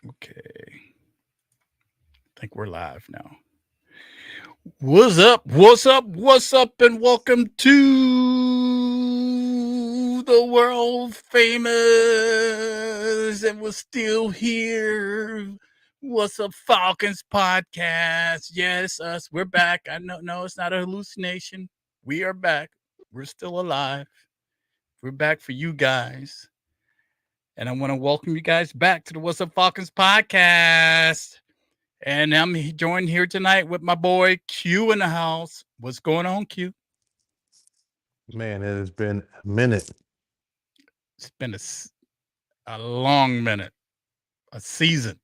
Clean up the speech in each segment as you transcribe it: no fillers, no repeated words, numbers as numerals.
Okay. I think we're live now. What's up? What's up? What's up? And welcome to the world famous and we're still here. What's up, Falcons podcast? Yes, us. We're back. I know, no, it's not a hallucination. We are back. We're still alive. We're back for you guys. And I want to welcome you guys back to the What's Up Falcons podcast. And I'm joined here tonight with my boy Q in the house. What's going on, Q? Man, it has been a minute. It's been a long minute, a season.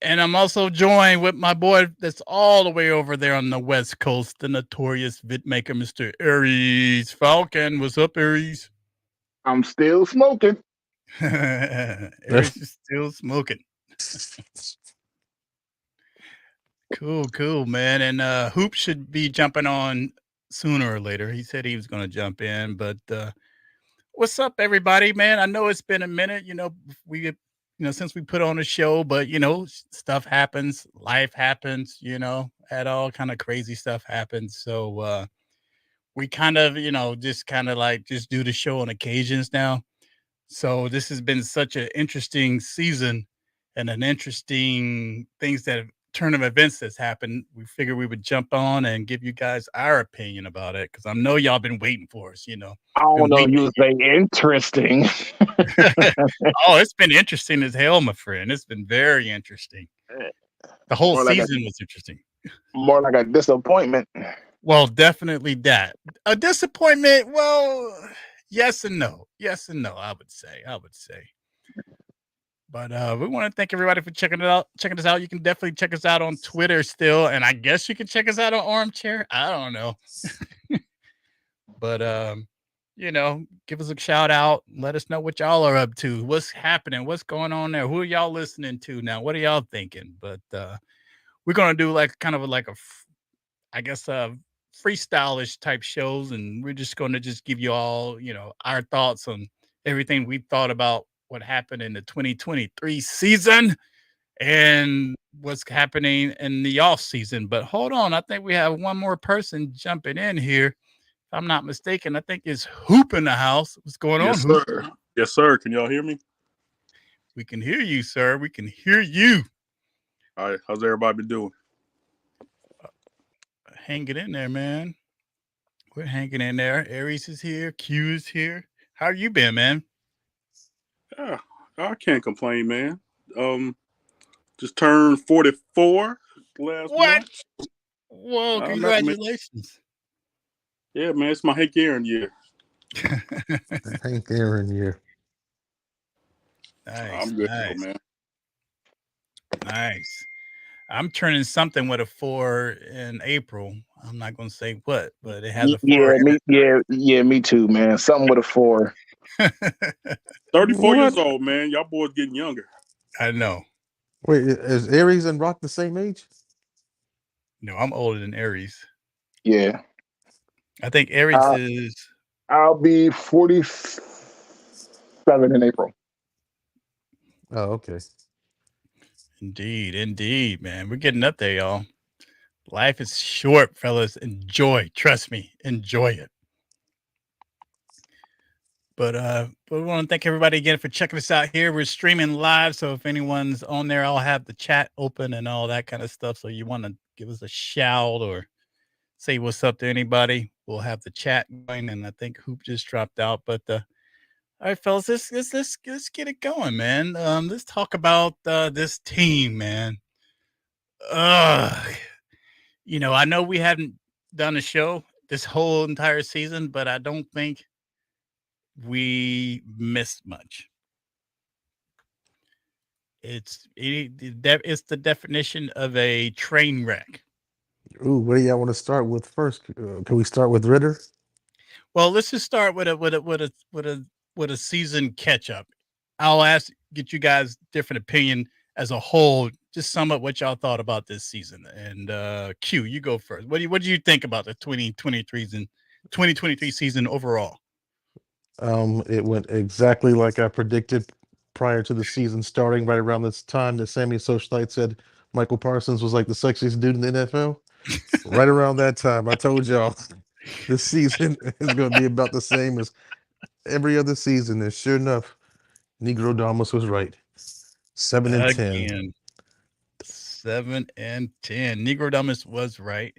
And I'm also joined with my boy that's all the way over there on the West Coast, the notorious vidmaker, Mr. Aries Falcon. What's up, Aries? I'm still smoking. Aries is still smoking. Cool, man. And Hoop should be jumping on sooner or later. He said he was going to jump in, but what's up, everybody, man? I know it's been a minute. Since we put on a show, but stuff happens, life happens. And all kind of crazy stuff happens. So we kind of, just do the show on occasions now. So this has been such an interesting season and an interesting things that turn of events that's happened. We figured we would jump on and give you guys our opinion about it because I know y'all been waiting for us. I don't know. You would say interesting. Oh, it's been interesting as hell, my friend. It's been very interesting. The whole season was interesting. More like a disappointment. Well, definitely that. A disappointment. Well, yes and no. Yes and no. I would say. But we want to thank everybody for checking us out. You can definitely check us out on Twitter still, and I guess you can check us out on Armchair. I don't know, but give us a shout out. Let us know what y'all are up to. What's happening? What's going on there? Who are y'all listening to now? What are y'all thinking? But we're gonna do freestylish type shows, and we're just gonna just give you all our thoughts on everything we thought about what happened in the 2023 season and what's happening in the off season. But hold on, I think we have one more person jumping in here. If I'm not mistaken, I think it's Hoop in the house. What's going on, Hoop? Sir. Yes, sir. Can y'all hear me? We can hear you, sir. We can hear you. All right. How's everybody been doing? Hanging in there, man. We're hanging in there. Aries is here. Q is here. How you been, man? Yeah, I can't complain, man. Just turned 44 last month. Whoa, congratulations. Yeah, man, it's my Hank Aaron year. Hank Aaron year. Nice. I'm good, though, man. Nice. I'm turning something with a 4 in April. I'm not going to say what, but it has a 4. Me too, man. Something with a 4. 34 years old, man. Y'all boys getting younger. I know. Wait, is Aries and Rock the same age? No, I'm older than Aries. Yeah. I think Aries is... I'll be 47 in April. Oh, okay. Indeed, man. We're getting up there, y'all. Life is short, fellas. Enjoy. Trust me. Enjoy it. But we want to thank everybody again for checking us out here. We're streaming live, so if anyone's on there, I'll have the chat open and all that kind of stuff. So you want to give us a shout or say what's up to anybody, we'll have the chat going. And I think Hoop just dropped out. But all right, fellas, let's get it going, man. Let's talk about this team, man. I know we haven't done a show this whole entire season, but I don't think we missed much. It's the definition of a train wreck. Ooh, what do y'all want to start with first? Can we start with Ritter? Well, let's just start with a season catch up. I'll get you guys different opinion as a whole. Just sum up what y'all thought about this season. And Q, you go first. What do you think about the 2023 season overall? It went exactly like I predicted prior to the season starting, right around this time that Sammy Socialite said Michael Parsons was like the sexiest dude in the NFL. Right around that time, I told y'all this season is going to be about the same as every other season. And sure enough, Negro Damas was right. 7-10. Again, 7-10. Negrodamus was right.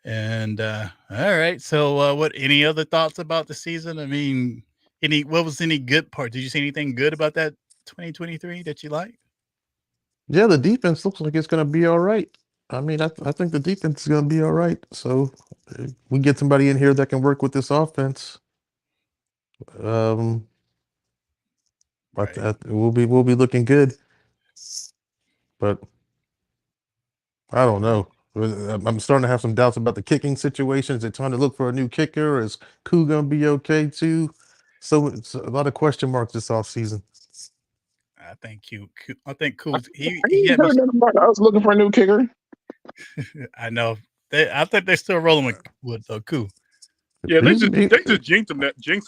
And all right. So what any other thoughts about the season? I mean, what was any good part? Did you see anything good about that 2023 that you like? Yeah, the defense looks like it's going to be all right. I mean, I think the defense is going to be all right. So we get somebody in here that can work with this offense. Right. We'll be looking good. But I don't know. I'm starting to have some doubts about the kicking situation. Is it time to look for a new kicker? Is Koo going to be okay too? So it's a lot of question marks this offseason. I think I think Cool's I he ain't had me. heard nothing about it. I was looking for a new kicker. I know. I think they're still rolling with Koo. Yeah, they He's- just he- they just jinxed him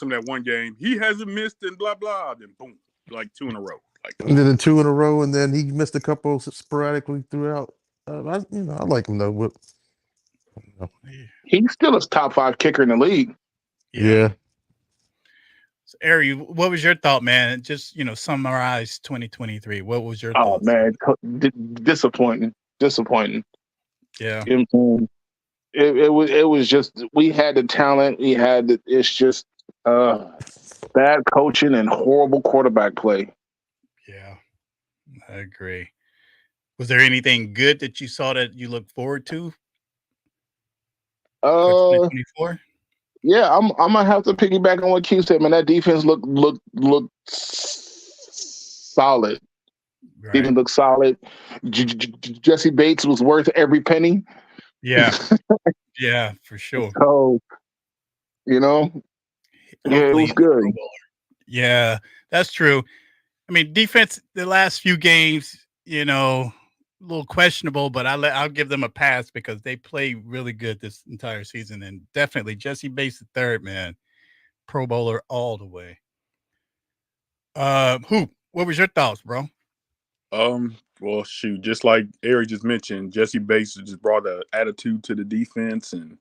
that one game. He hasn't missed and blah blah. Then boom, like 2 in a row. Like and then the 2 in a row, and then he missed a couple sporadically throughout. I like him though. But, He's still a top 5 kicker in the league. yeah. So, Ari, what was your thought, man? Just summarize 2023. What was your Oh thoughts? man, disappointing. Yeah, You know what I'm saying? It was just we had the talent. It's just bad coaching and horrible quarterback play. yeah, I agree. Was there anything good that you saw that you look forward to for Uh, 2024? yeah, I'm gonna have to piggyback on what Q said, man. That defense looked solid. Right. Defense looked solid. Jesse Bates was worth every penny. Yeah, yeah, for sure. So you know, yeah, it Hopefully was he's a good. Pro Bowler. Yeah, that's true. I mean, defense the last few games, a little questionable, but I'll give them a pass because they play really good this entire season, and definitely Jesse Bates the third, man, Pro Bowler all the way. Hoop, what was your thoughts, bro? Well, shoot, just like Ari just mentioned, Jesse Bates just brought an attitude to the defense, and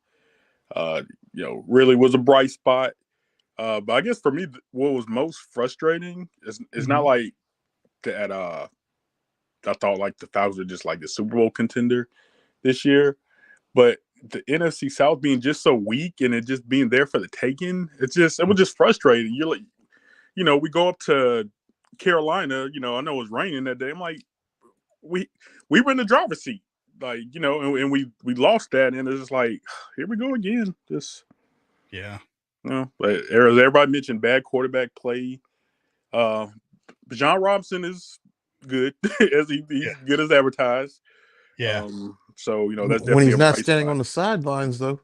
really was a bright spot. But I guess for me, what was most frustrating is not like that. I thought like the Falcons were just like the Super Bowl contender this year, but the NFC South being just so weak and it just being there for the taking, it was just frustrating. You're like, we go up to Carolina. I know it was raining that day. I'm like, we were in the driver's seat, like and we lost that, and it's just like, here we go again. Just Yeah. but as everybody mentioned, bad quarterback play. John Robinson is good as he's good as advertised. Yeah. So that's When definitely he's a not bright standing spot. on the sidelines, though,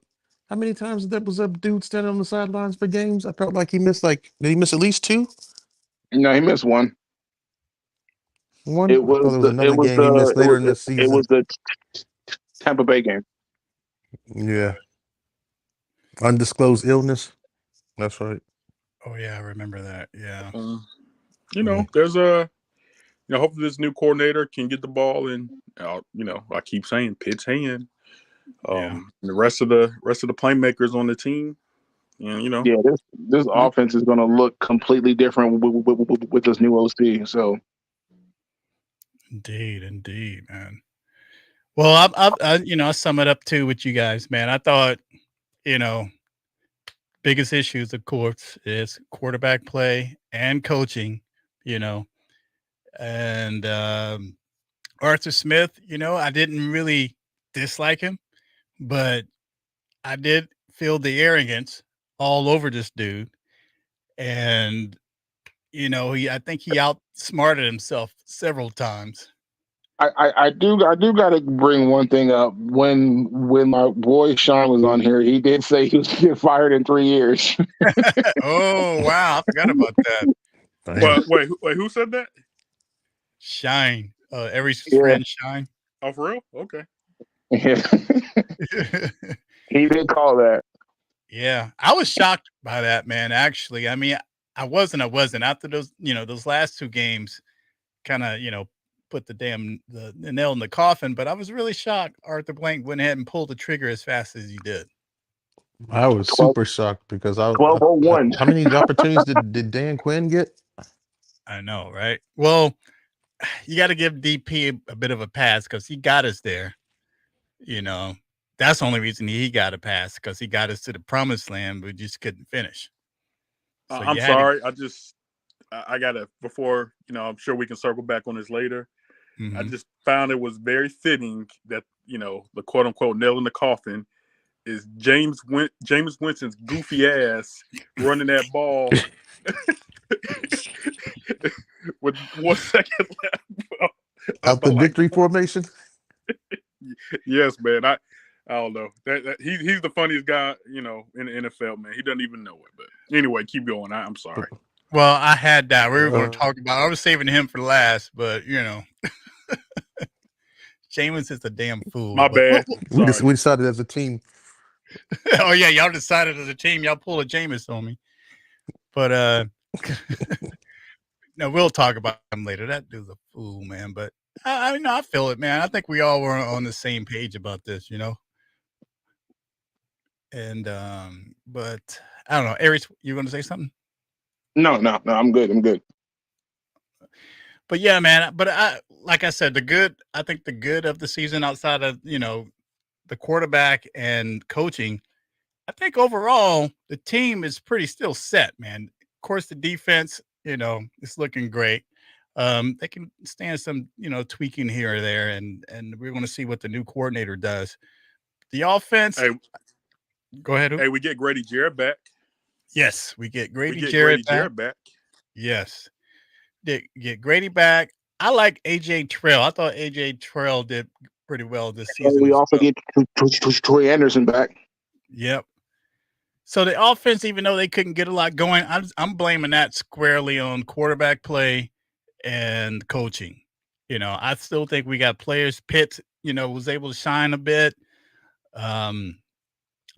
how many times was that dude standing on the sidelines for games? I felt like he missed did he miss at least 2? No, he missed one. One? It I thought was there was another game he missed later in this season. It was the Tampa Bay game. Yeah. Undisclosed illness. That's right. Oh yeah, I remember that. Yeah. There's hopefully this new coordinator can get the ball and I keep saying Pitt's hand. The rest of the playmakers on the team, and Yeah, this offense is going to look completely different with this new OC. So, Indeed, man. Well, I sum it up too with you guys, man. I thought, biggest issues, of course, is quarterback play and coaching, and Arthur Smith, I didn't really dislike him, but I did feel the arrogance all over this dude. And, I think he outsmarted himself several times. I do got to bring one thing up. When my boy Sean was on here, he did say he was going to get fired in 3 years. Oh, wow. I forgot about that. But wait, who said that? Shine. Every Yeah. friend Shine. Oh, for real? Okay. Yeah. He did call that. Yeah. I was shocked by that, man, actually. I mean, I wasn't. After those, those last 2 games kinda, put the nail in the coffin, but I was really shocked Arthur Blank went ahead and pulled the trigger as fast as he did. I was 12, super shocked because 12:01. how many opportunities did Dan Quinn get? I know, right? Well, you gotta give DP a bit of a pass because he got us there, you know? That's the only reason he got a pass because he got us to the promised land, we just couldn't finish. So I'm you had to. sorry. I gotta before I'm sure we can circle back on this later. I Mhm. just found it was very fitting that the quote unquote nail in the coffin is James Winston's goofy ass running that ball with 1 second left. Out the victory formation. Yes, man. I don't know. He's the funniest guy in the NFL, man. He doesn't even know it. But anyway, keep going. I'm sorry. Well, I had that. We were gonna Uh, talk about I was saving him for last, but, Jameis is a damn fool, My but bad. we Sorry. we decided as a team. oh, yeah, y'all decided as a team, y'all pull a Jameis on me. But, no, we'll talk about him later. That dude's a fool, man, but I feel it, man. I think we all were on the same page about this, And, but I don't know. Aries, you gonna say something? No, I'm good. I'm good. But yeah, man. But like I said, I think the good of the season outside of, the quarterback and coaching, I think overall the team is pretty still set, man. Of course, the defense, is looking great. They can stand some, tweaking here or there, and we're going to see what the new coordinator does. The offense, Hey, go ahead. hey, we get Grady Jarrett back. Yes, we get We Grady get Jarrett Grady back. Jarrett back. Yes, get Grady back. I like AJ Trail. I thought AJ Trail did pretty well this And season we as also well. get Troy Anderson back. Yep. So the offense, even though they couldn't get a lot going, I'm blaming that squarely on quarterback play and coaching. I still think we got players. Pitts, was able to shine a bit. Um,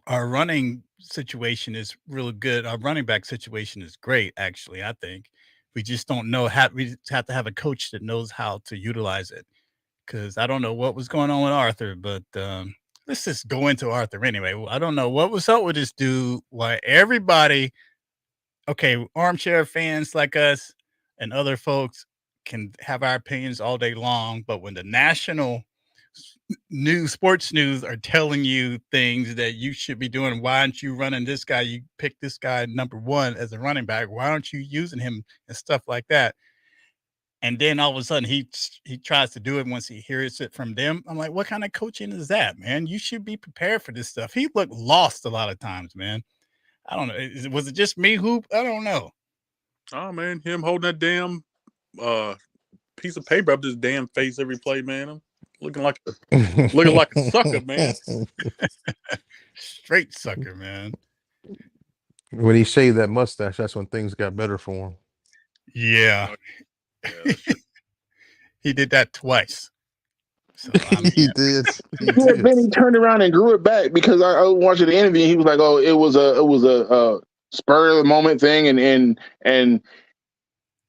our running situation is really good. Our running back situation is great, actually. I think we just don't know how. We just have to have a coach that knows how to utilize it. Because I don't know what was going on with Arthur, but let's just go into Arthur anyway. I don't know what was up with this dude. Why everybody, okay, armchair fans like us and other folks can have our opinions all day long, but when the national sports news are telling you things that you should be doing, why aren't you running this guy? You pick this guy number 1 as a running back. Why aren't you using him and stuff like that? And then all of a sudden he tries to do it once he hears it from them. I'm like, what kind of coaching is that, man? You should be prepared for this stuff. He looked lost a lot of times, man. I don't know. Was it just me, Hoop? I don't know. Oh man, him holding that damn piece of paper up his damn face every play, man. I'm looking like a sucker, man. Straight sucker, man. When he shaved that mustache, that's when things got better for him. Yeah. Yeah, He did that twice. So He did. He Yeah, did. then he turned around and grew it back because I watched the interview. And he was like, "Oh, it was a spur of the moment thing, and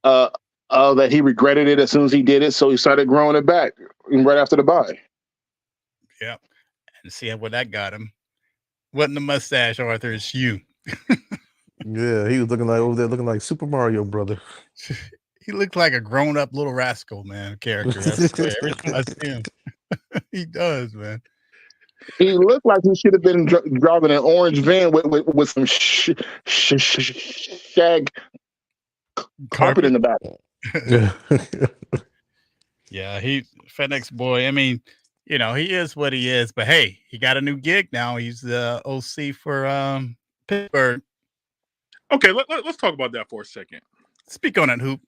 that he regretted it as soon as he did it, so he started growing it back right after the bye." yeah. And see what that got him. Wasn't the mustache, Arthur, it's you. Yeah, he was looking like over there, looking like Super Mario brother. He looked like a grown-up little rascal, man, character. I swear. Every time I see him, he does, man. He looked like he should have been driving an orange van with some shag carpet in the back. Yeah, he FedEx boy. I mean, he is what he is, but hey, he got a new gig now. He's the OC for Pittsburgh. Okay, let's talk about that for a second. Speak on it, Hoop.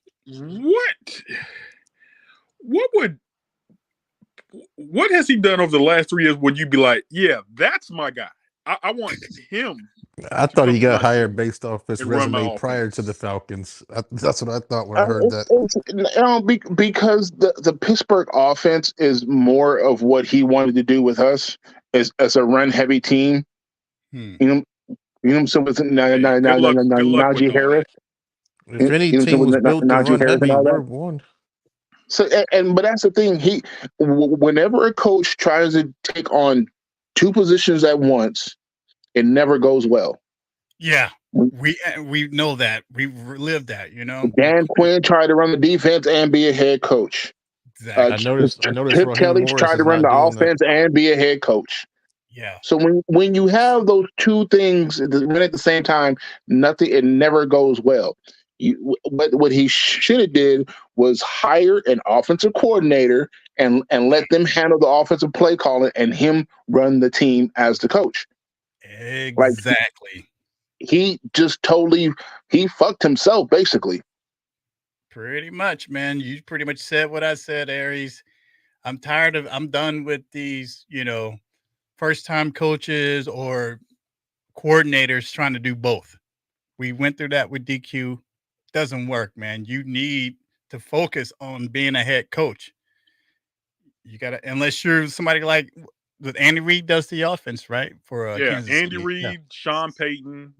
What has he done over the last 3 years? Would you be like, yeah, that's my guy? I want him. I thought he got hired based off his resume prior to the offense. Falcons. That's what I thought when I heard that. Because the Pittsburgh offense is more of what he wanted to do with us as a run heavy team. So with Hey, good luck with Najee all Harris. If any You know, team was with built to Najee run Harris and heavy, all we're that. one. So, but that's the thing. Whenever a coach tries to take on two positions at once, it never goes well. Yeah, we know that. We've lived that, you know? Dan Quinn tried to run the defense and be a head coach. Exactly. I noticed Chip Raheem Kelly Morris tried to is run the not doing that. offense and be a head coach. Yeah. So when you have those two things run at the same time, it never goes well. What he should have did was hire an offensive coordinator and let them handle the offensive play calling and him run the team as the coach. Like Exactly. he just totally he fucked himself basically. Pretty much, man. You pretty much said what I said, Aries. I'm done with these, you know, first time coaches or coordinators trying to do both. We went through that with DQ. Doesn't work, man. You need to focus on being a head coach. You gotta, unless you're somebody like with Andy Reid does the offense, right? For Yeah, Kansas Andy City. Yeah. Reid, Sean Payton,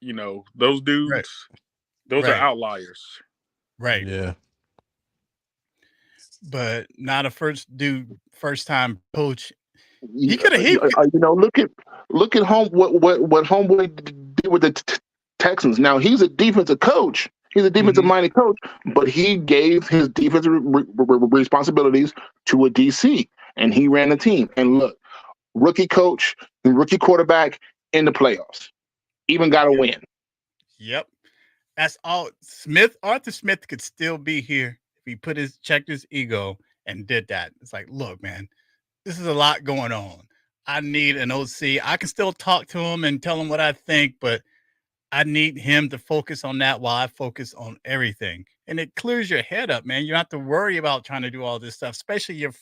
you know, those Right. dudes, those are Right. outliers. Right. Yeah. but not a first time coach. He You, could have. you know, look at what Homeboy did with the Texans. Now he's a defensive coach. He's a defensive minded coach, but he gave his defensive responsibilities to a DC, and he ran the team. And look, rookie coach and rookie quarterback in the playoffs, even got a win. Yep, that's all. Arthur Smith could still be here if he checked his ego and did that. It's like, look, man, this is a lot going on. I need an OC. I can still talk to him and tell him what I think, but I need him to focus on that while I focus on everything. And it clears your head up, man. You don't have to worry about trying to do all this stuff, especially your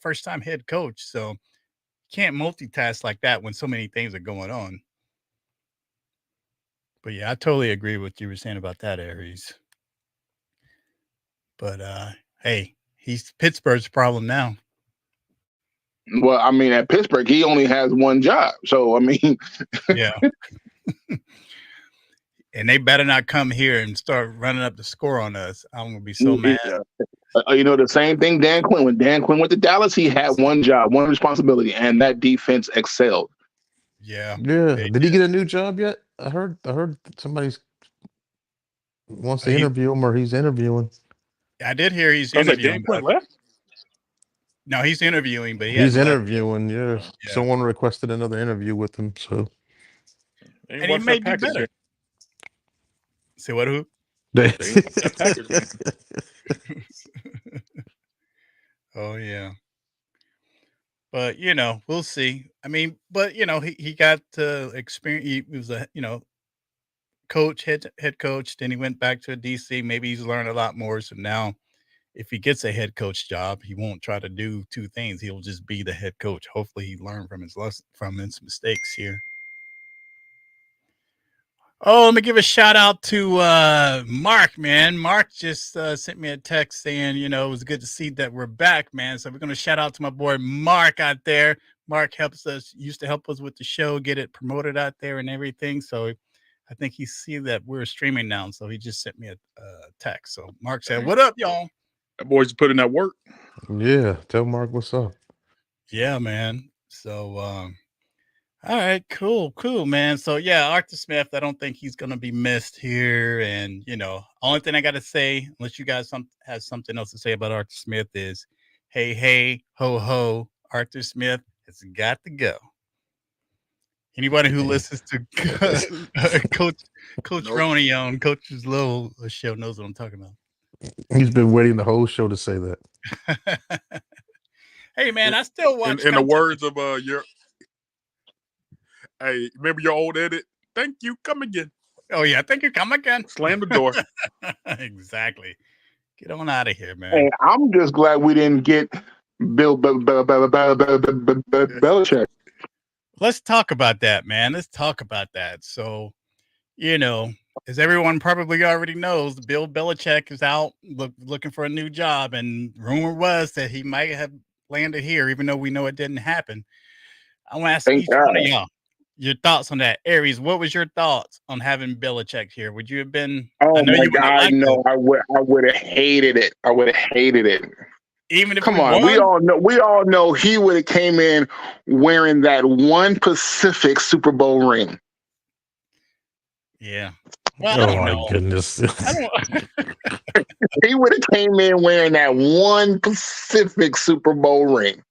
first time head coach. So you can't multitask like that when so many things are going on. But yeah, I totally agree with what you were saying about that, Aries. But hey, he's Pittsburgh's problem now. Well, I mean, at Pittsburgh, he only has one job. So I mean, yeah. And they better not come here and start running up the score on us. I'm gonna be so mad. You know, the same thing Dan Quinn. When Dan Quinn went to Dallas, he had one job, one responsibility, and that defense excelled. Yeah. Yeah. Did he get a new job yet? I heard somebody's wants to interview him, or he's interviewing. I did hear he's I was like, interviewing. Dan Quinn left? No, he's interviewing, but he's interviewing. Yeah. Someone requested another interview with him, so and he may be better. Say what? Who? Oh yeah. But you know, we'll see. I mean, but you know, he got to experience. He was a coach, head coach. Then he went back to DC. Maybe he's learned a lot more. So now, if he gets a head coach job, he won't try to do two things. He'll just be the head coach. Hopefully, he learned from his mistakes here. Oh, let me give a shout out to Mark, man. Mark just sent me a text saying, you know, it was good to see that we're back, man. So we're going to shout out to my boy Mark out there. Mark used to help us with the show, get it promoted out there and everything. So I think he see that we're streaming now. So he just sent me a text. So Mark said, "What up, y'all?" That boy's putting that work. Yeah, tell Mark what's up. Yeah, man. So all right, cool, man. So yeah, Arthur Smith, I don't think he's gonna be missed here. And you know, only thing I gotta say, unless you guys have something else to say about Arthur Smith, is hey, ho, ho, Arthur Smith has got to go. Anybody who listens to Coach Ronnie on Coach's Low show knows what I'm talking about. He's been waiting the whole show to say that. Hey man, I still watch. In the words of hey, remember your old edit? Thank you, come again. Oh yeah, thank you, come again. Slam the door. Exactly. Get on out of here, man. Hey, I'm just glad we didn't get Bill Belichick. Let's talk about that, man. Let's talk about that. So, you know, as everyone probably already knows, Bill Belichick is out looking for a new job, and rumor was that he might have landed here, even though we know it didn't happen. I want to ask each one of y'all, your thoughts on that. Aries, what was your thoughts on having Belichick here? Would you have been? I Oh know my you wouldn't have God, liked it, no! I would have hated it. I would have hated it. even if we Come on, we won. all know he would have came in wearing that one Pacific Super Bowl ring. Yeah. Well, I Oh don't my know. goodness. I don't. He would have came in wearing that one Pacific Super Bowl ring.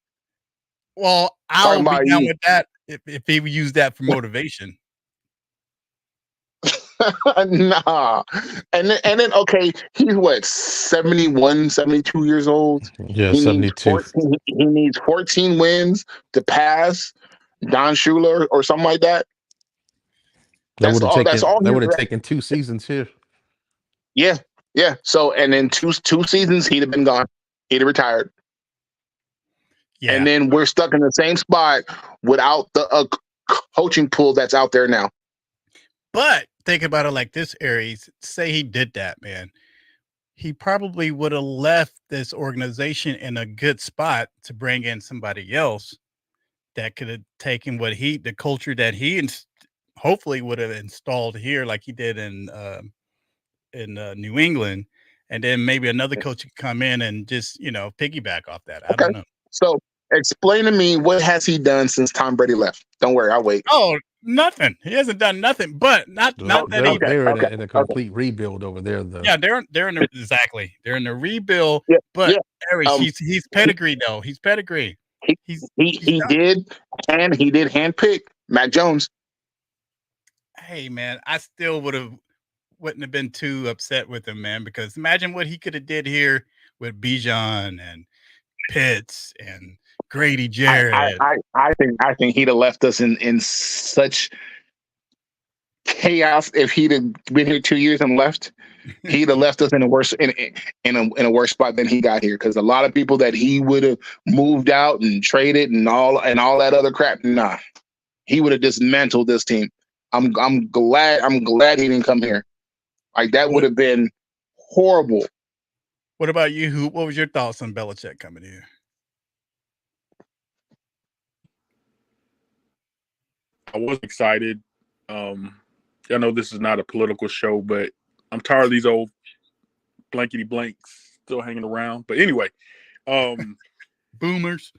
Well, Talking I'll be about down you. with that if he would use that for motivation. Nah. And then okay, he's what, 71, 72 years old. Yeah, He needs 72. 14, he needs 14 wins to pass Don Shula or something like that. That's all That he's would have got. taken 2 seasons here. Yeah. Yeah. So and then two seasons he'd have been gone. He'd have retired. Yeah. And then we're stuck in the same spot without the coaching pool that's out there now. But think about it like this, Aries. Say he did that, man. He probably would have left this organization in a good spot to bring in somebody else that could have taken the culture that he hopefully would have installed here, like he did in New England, and then maybe another coach could come in and just piggyback off that. I Okay. don't know. So explain to me, what has he done since Tom Brady left? Don't worry, I'll wait. Oh, nothing. He hasn't done nothing, but not that he. They're Okay. in a complete rebuild over there, though. Yeah, they're in exactly. They're in the rebuild, Yeah, but yeah. Aries, he's pedigree though. He's pedigree. He's He done. did handpick Mac Jones. Hey man, I still wouldn't have been too upset with him, man, because imagine what he could have did here with Bijan and Pitts and Grady Jarrett. I think he'd have left us in such chaos if he'd have been here 2 years and left. He'd have left us in a worse in a worse spot than he got here, because a lot of people that he would have moved out and traded and all that other crap. Nah, he would have dismantled this team. I'm glad he didn't come here. Like that would have been horrible. What about you? What was your thoughts on Belichick coming here? I was excited. I know this is not a political show, but I'm tired of these old blankety blanks still hanging around. But anyway, Boomers.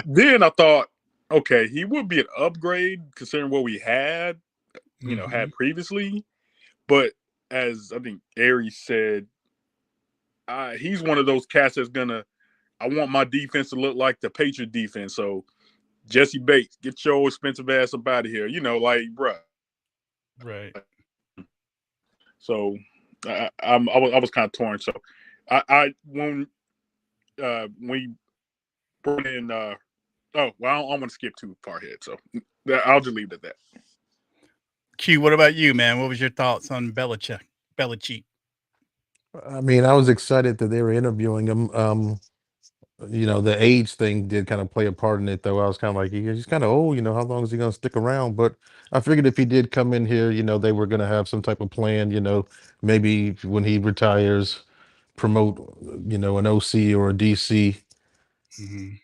Then I thought, okay, he would be an upgrade considering what we had, had previously. But as I think Aries said, he's one of those cats that's I want my defense to look like the Patriot defense. So Jesse Bates, get your expensive ass up out of here. Bruh. Right. So I was kind of torn. So when we brought in I don't want to skip too far ahead. So I'll just leave it at that. Q, what about you, man? What was your thoughts on Belichick? I mean, I was excited that they were interviewing him. The age thing did kind of play a part in it, though. I was kind of like, he's kind of old. How long is he going to stick around? But I figured if he did come in here, they were going to have some type of plan. Maybe when he retires, promote, an OC or a DC,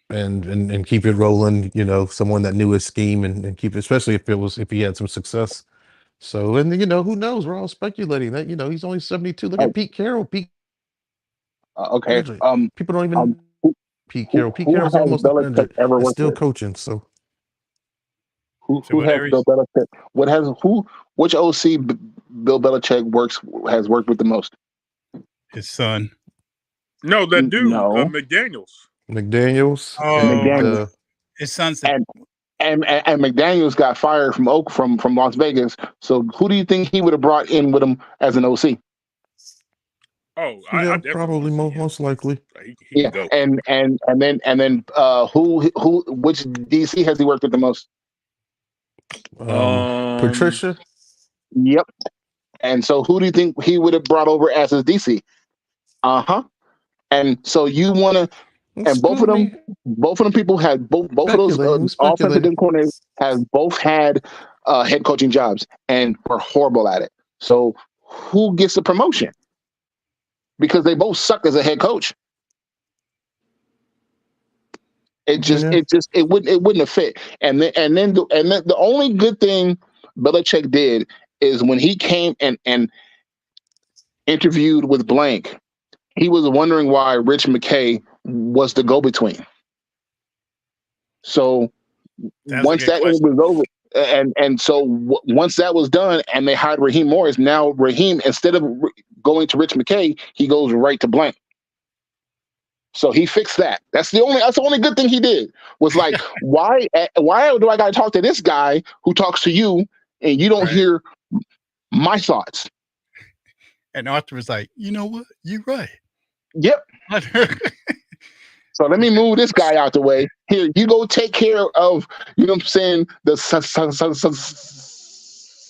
and keep it rolling. Someone that knew his scheme and keep it, especially if he had some success. So, and who knows? We're all speculating that he's only 72. Look at Pete Carroll. Okay. People don't even. Pete Carroll. Pete Who Carroll's has almost Belichick 100 ever and worked still with? coaching. So who has Bill Belichick? Which OC Bill Belichick has worked with the most? His son. No, that dude, No. McDaniels. McDaniels. His son said. And McDaniels got fired from Las Vegas. So who do you think he would have brought in with him as an OC? Oh, I probably most likely. He go. And then which DC has he worked with the most? Patricia. Yep. And so who do you think he would have brought over as his DC? And so you want to, and both of them people had both of those offensive coordinators have both had head coaching jobs and were horrible at it. So who gets the promotion? Because they both suck as a head coach. Yeah. It wouldn't have fit. And then the only good thing Belichick did is when he came and interviewed with Blank, he was wondering why Rich McKay was the go between. So That's a once good that question. was over, once that was done, and they hired Raheem Morris, now Raheem, instead of going to Rich McKay, he goes right to Blank. So he fixed that. That's the only good thing he did. Was like, why do I got to talk to this guy who talks to you and you don't Right. hear my thoughts? And Arthur was like, you know what? You're right. Yep. So let me move this guy out the way. Here, you go take care of, you know what I'm saying, the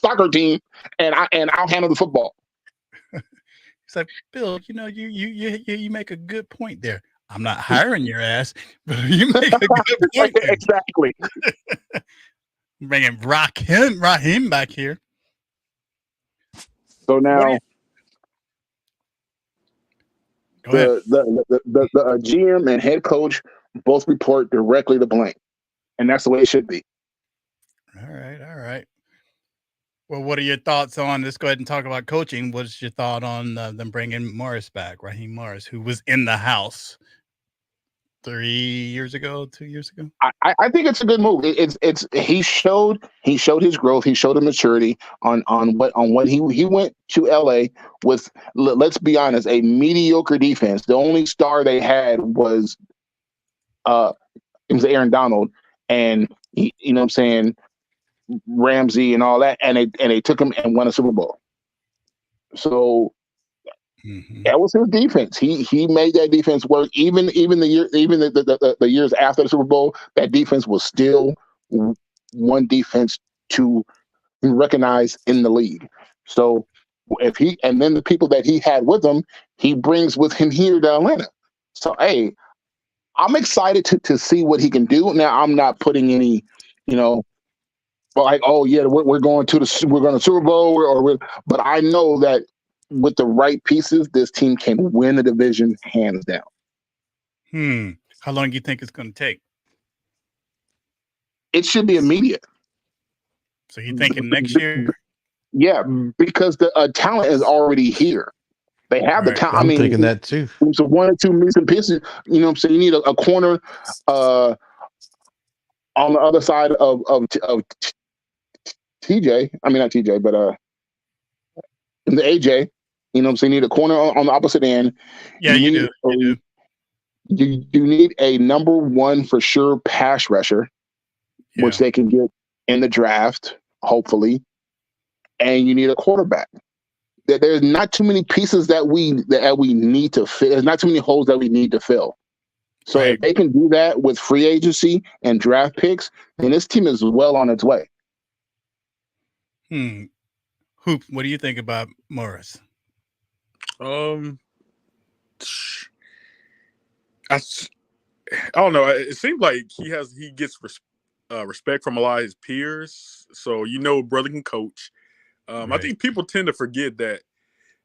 soccer team, and I'll handle the football. He's like, Bill, you know, you make a good point there. I'm not hiring your ass, but you make a good point there. Exactly. Bringing Raheem back here. So now Go ahead. the GM and head coach both report directly to Blank, and that's the way it should be. All right. Well, what are your thoughts on? Let's go ahead and talk about coaching. What's your thought on them bringing Morris back, Raheem Morris, who was in the house 2 years ago? I think it's a good move. He showed his growth. He showed a maturity on what he went to LA with. Let's be honest, a mediocre defense. The only star they had was it was Aaron Donald, and you know what I'm saying, Ramsey and all that, and they took him and won a Super Bowl. So that was his defense. He made that defense work. Even the years after the Super Bowl, that defense was still one defense to recognize in the league. So if he, and then the people that he had with him, he brings with him here to Atlanta. So hey, I'm excited to see what he can do. Now I'm not putting any, you know, like, oh yeah, we're going to Super Bowl, but I know that with the right pieces, this team can win the division hands down. How long do you think it's going to take? It should be immediate. So you're thinking next year? Yeah, because the talent is already here. They have the talent. I'm thinking that too. So 1 or 2 missing pieces. You know what I'm saying? You need a corner on the other side of TJ. I mean, not TJ, but the AJ. You know what I'm saying? You need a corner on the opposite end. Yeah, you do. You need a number 1 for sure pass rusher, which they can get in the draft, hopefully. And you need a quarterback. There's not too many pieces that we need to fill. There's not too many holes that we need to fill. So if they can do that with free agency and draft picks, then this team is well on its way. Hoop, what do you think about Morris? I don't know. It seems like he gets respect from a lot of his peers. So brother can coach. I think people tend to forget that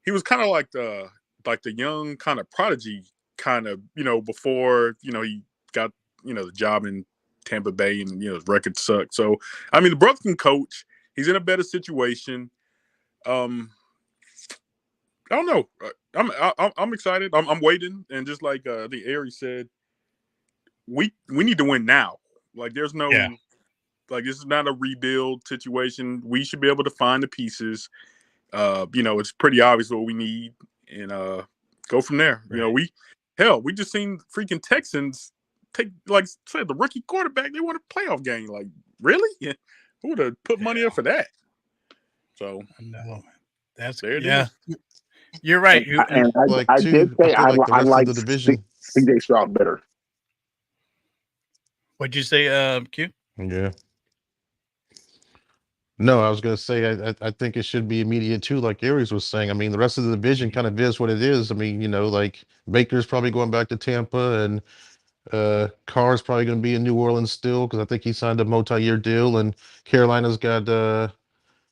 he was kind of like the young kind of prodigy kind of, before, he got, the job in Tampa Bay and, his record sucked. So, I mean, the brother can coach. He's in a better situation. I don't know. I'm excited. I'm waiting. And just like the Ari said, we need to win now. Like there's no, like this is not a rebuild situation. We should be able to find the pieces. It's pretty obvious what we need and go from there. Right. We just seen freaking Texans take, like said, the rookie quarterback. They won a playoff game. Like, really? Yeah. Who would have put money up for that? So no, that's there. It is. You're right. I did say I like the division. CJ Stroud better. What'd you say, Q? Yeah. No, I was going to say I think it should be immediate too, like Aries was saying. I mean, the rest of the division kind of is what it is. I mean, like Baker's probably going back to Tampa, and Carr's probably going to be in New Orleans still because I think he signed a multi-year deal, and Carolina's got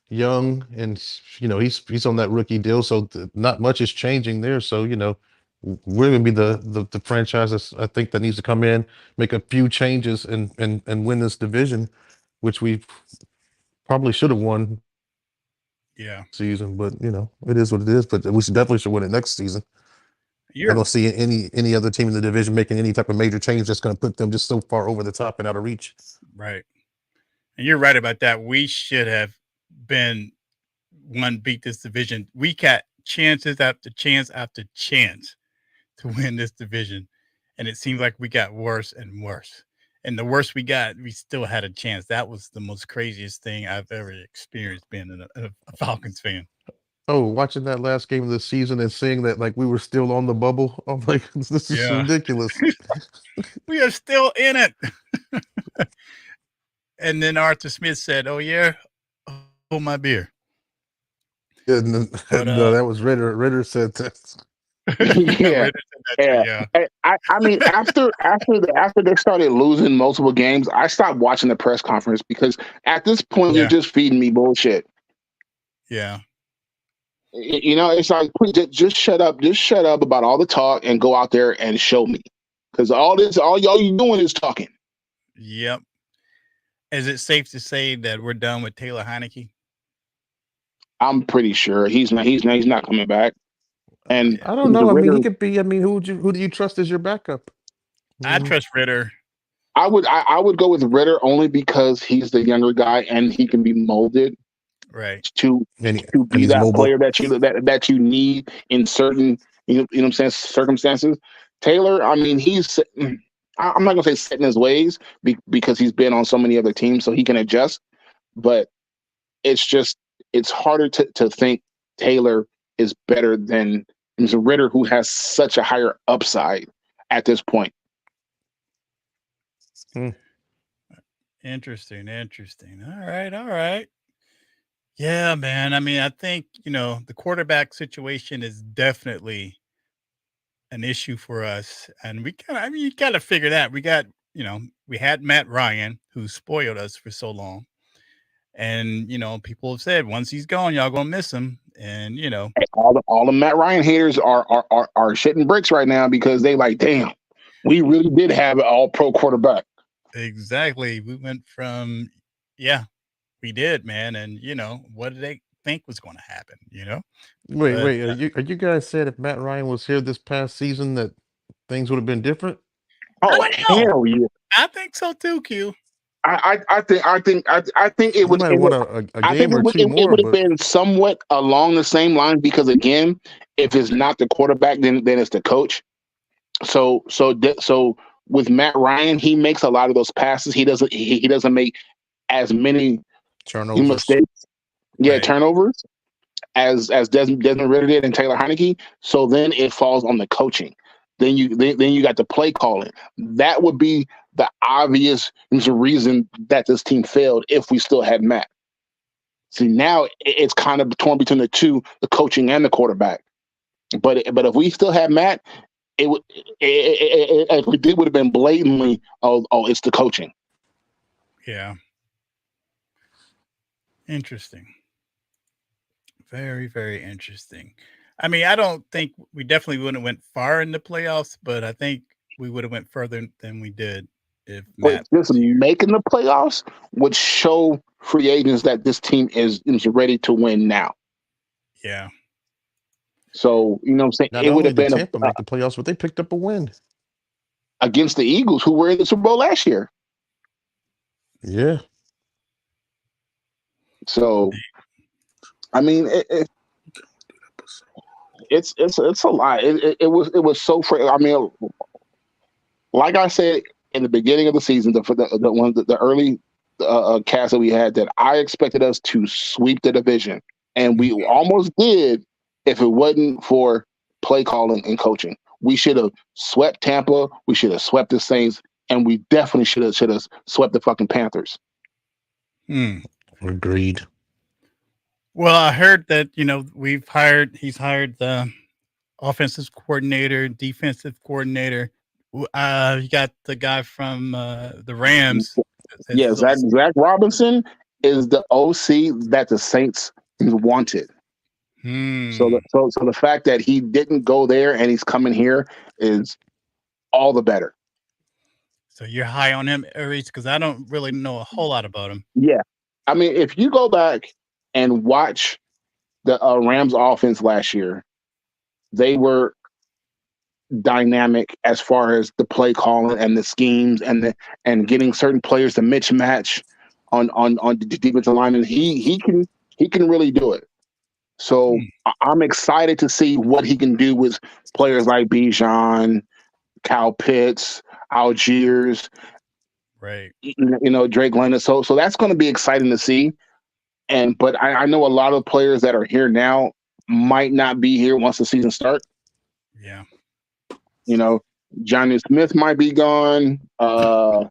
Young, and he's on that rookie deal, so not much is changing there. So we're going to be the franchise that's, I think, that needs to come in, make a few changes, and win this division, which we probably should have won Yeah, season. But it is what it is. But we definitely should win it next season. I you're don't see any other team in the division making any type of major change that's going to put them just so far over the top and out of reach. right, and you're right about that. We should have been beat this division. We got chances after chance after chance to win this division, and it seems like we got worse and worse. And the worse we got, we still had a chance. That was the most craziest thing I've ever experienced being a Falcons fan. Oh, watching that last game of the season and seeing that like we were still on the bubble, I'm like, this is Yeah. ridiculous. We are still in it. And then Arthur Smith said, "Oh yeah, hold my beer." And But, no, that was Ritter. Ritter said that. Yeah. Ritter said that too, Yeah. yeah. I mean, after they started losing multiple games, I stopped watching the press conference because at this point Yeah. you're just feeding me bullshit. Yeah. It's like, please just shut up about all the talk and go out there and show me, because all y'all you doing is talking. Yep. Is it safe to say that we're done with Taylor Heineke? I'm pretty sure he's not coming back. And I don't know. I mean, Ritter, he could be. I mean, who do you trust as your backup? I trust Ritter. I would go with Ritter only because he's the younger guy and he can be molded Right. to And be he's that mobile. player that you need in certain what I'm saying, circumstances. Taylor, I mean, I'm not gonna say set in his ways because he's been on so many other teams, so he can adjust. But it's harder to think Taylor is better than Ritter, who has such a higher upside at this point. Interesting. All right. Yeah, man. I mean, I think, the quarterback situation is definitely an issue for us. And you got to figure that. We had Matt Ryan, who spoiled us for so long. And, people have said once he's gone, y'all going to miss him. And, All the Matt Ryan haters are shitting bricks right now because they like, damn, we really did have an all-pro quarterback. exactly. We went from, yeah, we did, man. And, what did they think was going to happen, Wait, But, wait. Are you guys saying if Matt Ryan was here this past season that things would have been different? Oh, I don't know. hell yeah. I think so too, Q. I think it We would. might have won a game or two more, It would have but been somewhat along the same lines because again, if it's not the quarterback, then it's the coach. So with Matt Ryan, he makes a lot of those passes. He doesn't make as many turnovers. mistakes. Yeah, Right. turnovers as Desmond Ritter did and Taylor Heineke. So then it falls on the coaching. Then you got the play calling. That would be the obvious reason that this team failed if we still had Matt. See, now it's kind of torn between the two, the coaching and the quarterback. But if we still had Matt, it would have been blatantly, it's the coaching. Yeah. Interesting. Very, very interesting. I mean, I don't think we definitely wouldn't have went far in the playoffs, but I think we would have went further than we did if But Matt just was here. making the playoffs would show free agents that this team is ready to win now. Yeah. So, what I'm saying? Not It would only have did been Tampa make the playoffs, but they picked up a win. against the Eagles, who were in the Super Bowl last year. Yeah. So, I mean, it's a lot. It was so. I mean, like I said in the beginning of the season, the early cast that we had, that I expected us to sweep the division, and we almost did. If it wasn't for play calling and coaching, we should have swept Tampa. We should have swept the Saints, and we definitely should have swept the fucking Panthers. Agreed. Well, I heard that, he's hired the offensive coordinator, defensive coordinator. You got the guy from the Rams. Yeah, Zach Robinson is the OC that the Saints wanted. Hmm. So the fact that he didn't go there and he's coming here is all the better. So you're high on him, Aries, because I don't really know a whole lot about him. Yeah, I mean, if you go back and watch the Rams offense last year, they were dynamic as far as the play calling and the schemes and getting certain players to mismatch on the defensive line, and he can really do it. So Hmm. I'm excited to see what he can do with players like Bijan, Kyle Pitts, Algiers, Right. Drake London. So that's going to be exciting to see. But I know a lot of players that are here now might not be here once the season starts. Yeah. Johnny Smith might be gone. What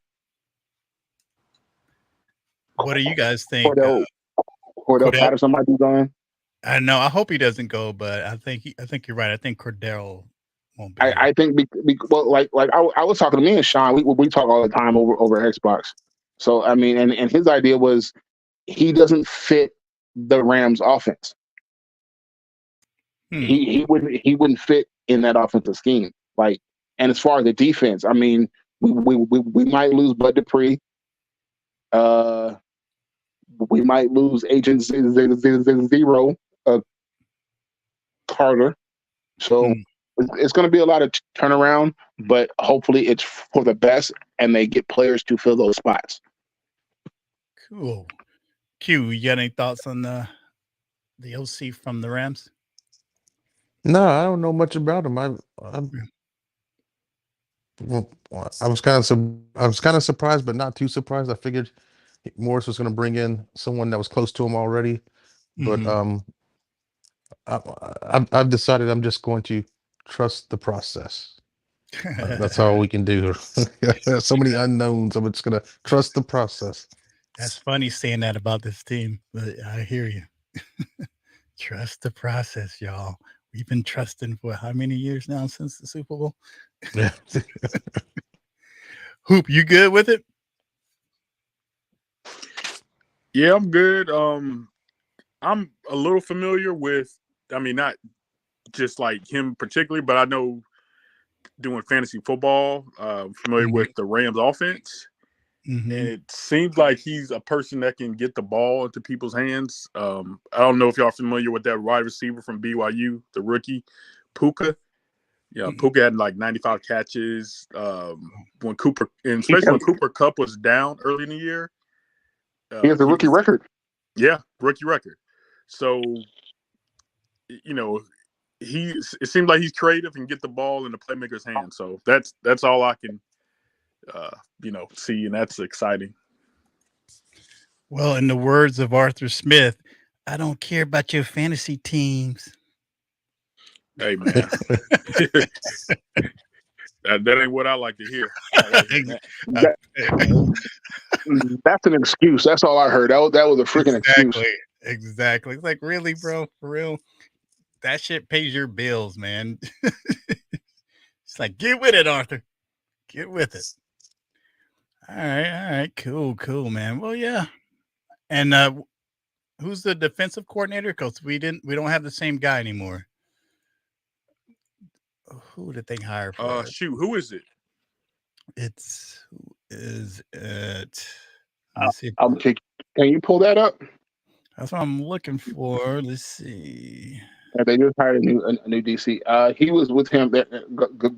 do you guys think? Cordell Cordell? Patterson might be gone. I know. I hope he doesn't go, but I think you're right. I think Cordell won't be here. I think well, like I was talking to me and Sean. We talk all the time over Xbox. So I mean, and his idea was he doesn't fit the Rams offense. Hmm. He wouldn't fit in that offensive scheme. Like, and as far as the defense, I mean, we might lose Bud Dupree. We might lose Agent Zero Carter. So Hmm. it's going to be a lot of turnaround, but hopefully it's for the best, and they get players to fill those spots. Cool. Q, you got any thoughts on the OC from the Rams? No, I don't know much about him. Well, I was kind of surprised, but not too surprised. I figured Morris was going to bring in someone that was close to him already, but Mhm. I've decided I'm just going to trust the process. That's all we can do. So many unknowns. I'm just going to trust the process. That's funny saying that about this team, but I hear you. Trust the process, y'all. We've been trusting for how many years now since the Super Bowl? Yeah. Hoop, you good with it? Yeah, I'm good. I'm a little familiar with. I mean, not just like him particularly, but I know doing fantasy football, familiar Mhm. with the Rams offense. And Mhm. it seems like he's a person that can get the ball into people's hands. I don't know if y'all are familiar with that wide receiver from BYU, the rookie, Puka. Yeah, Mhm. Puka had like 95 catches. When Cooper, and He especially has, when Cooper Kupp was down early in the year, he has a he rookie was, record. yeah, rookie record. So, it seems like he's creative and get the ball in the playmaker's hands. So that's all I can, see, and that's exciting. Well, in the words of Arthur Smith, I don't care about your fantasy teams. Hey, man. That ain't what I like to hear. Uh, That, that's an excuse. That's all I heard. That was a freaking excuse. exactly. Exactly. It's like, really, bro? For real? That shit pays your bills, man. It's like, get with it, Arthur. Get with it. All right, cool, man. Well, yeah. And who's the defensive coordinator? Because we don't have the same guy anymore. Who did they hire for it? Shoot, who is it? Who is it? Let me see. Can you pull that up? That's what I'm looking for. Let's see. They just hired a new DC. He was with him.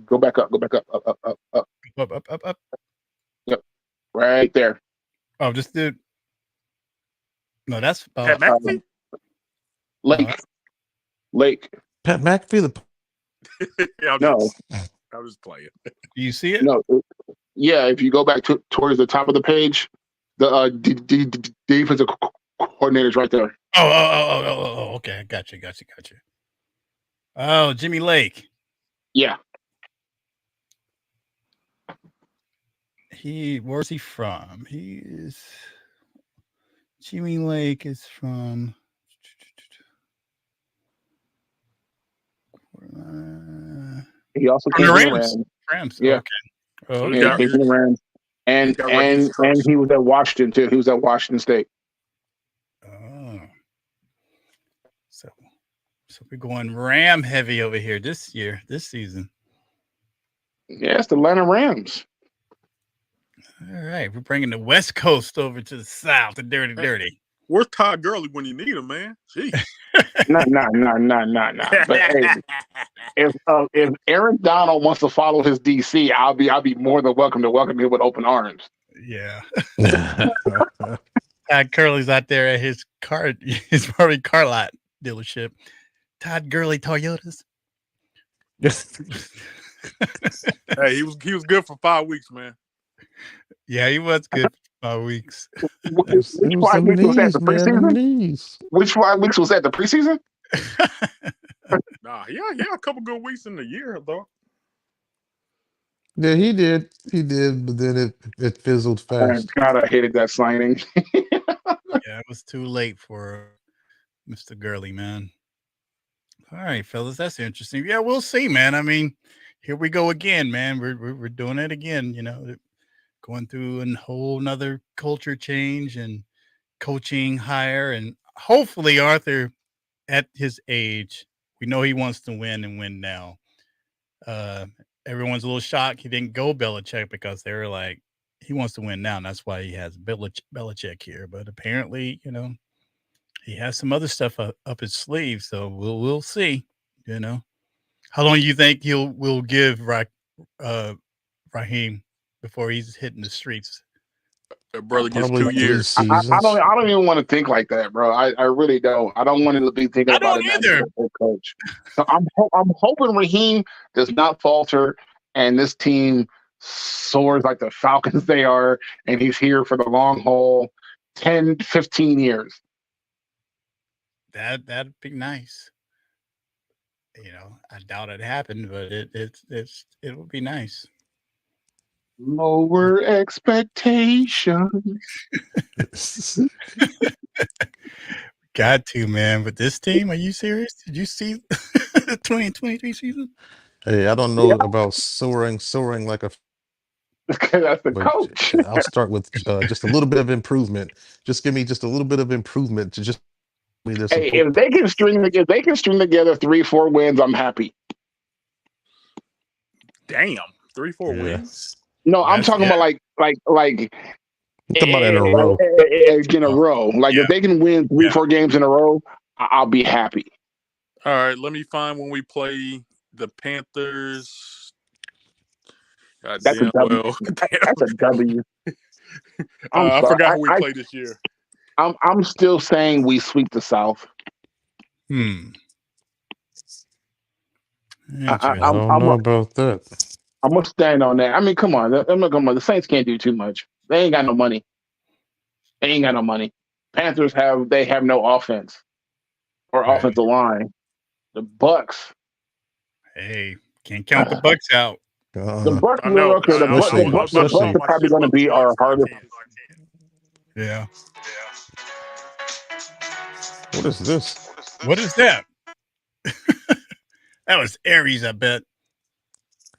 Go back up. Go back up. Up. Up. Yep. Right there. Oh, just did. No, that's Pat McAfee? Lake. Lake. Pat McAfee, Yeah, No. I was playing. Do you see it? No. Yeah. If you go back towards the top of the page, the defensive coordinator's right there. Oh. Okay, gotcha. Oh, Jimmy Lake. Yeah. Where's he from? Jimmy Lake is from. He also From came the from the Rams. Rams. Rams. Yeah. Okay. Oh, So okay. Yeah, he came from the Rams. He's got Rutgers And first. he was at Washington too. He was at Washington State. Oh. So So we're going Ram heavy over here this season. Yeah, it's the Atlanta Rams. All right, we're bringing the West Coast over to the South, the dirty, Hey. dirty. Where's Todd Gurley when you need him, man? Jeez. No. But hey, if Aaron Donald wants to follow his DC, I'll be more than welcome to welcome him with open arms. Yeah. Todd Gurley's out there at his probably car lot dealership. Todd Gurley Toyotas. Hey, he was good for 5 weeks, man. Yeah, he was good for 5 weeks. Which 5 weeks was that? The preseason? Which 5 weeks was that? The preseason? Nah, yeah, a couple good weeks in the year, though. Yeah, he did, but then it fizzled fast. God, I hated that signing. Yeah, it was too late for Mr. Gurley, man. All right, fellas, that's interesting. Yeah, we'll see, man. I mean, here we go again, man. We're doing it again. You know, going through a whole nother culture change and coaching hire, and hopefully Arthur, at his age, we know he wants to win and win now. Everyone's a little shocked he didn't go Belichick because they were like, he wants to win now, and that's why he has Belichick here. But apparently, you know, he has some other stuff up his sleeve, so we'll see. You know, how long do you think we'll give Raheem before he's hitting the streets? Brother gets Probably 2 years. I don't even want to think like that, bro. I really don't. I don't want to be thinking I about don't it either. as a coach. So I'm hoping Raheem does not falter and this team soars like the Falcons they are, and he's here for the long haul, 10, 15 years. That'd be nice. You know, I doubt it happened, but it would be nice. Lower expectations. Got to, man. With this team, are you serious? Did you see the 2023 season? Hey, I don't know about soaring like a. That's the coach. I'll start with just a little bit of improvement. Just give me just a little bit of improvement to just. Hey, if they can string together 3-4 wins, I'm happy. Damn, 3-4 wins. No, I'm talking about like I'm talking about in a row. In a row. Like if they can win 3-4 games in a row, I'll be happy. All right, let me find when we play the Panthers. God That's damn, a W. well. That's a W. I forgot who we played this year. I'm still saying we sweep the South. I don't know about that. I'm gonna stand on that. I mean, come on. The Saints can't do too much. They ain't got no money. Panthers have no offense or offensive line. The Bucks. Hey, can't count the Bucks out. The Bucks are probably going to be our hardest. Yeah. What is this? What is that? That was Aries, I bet.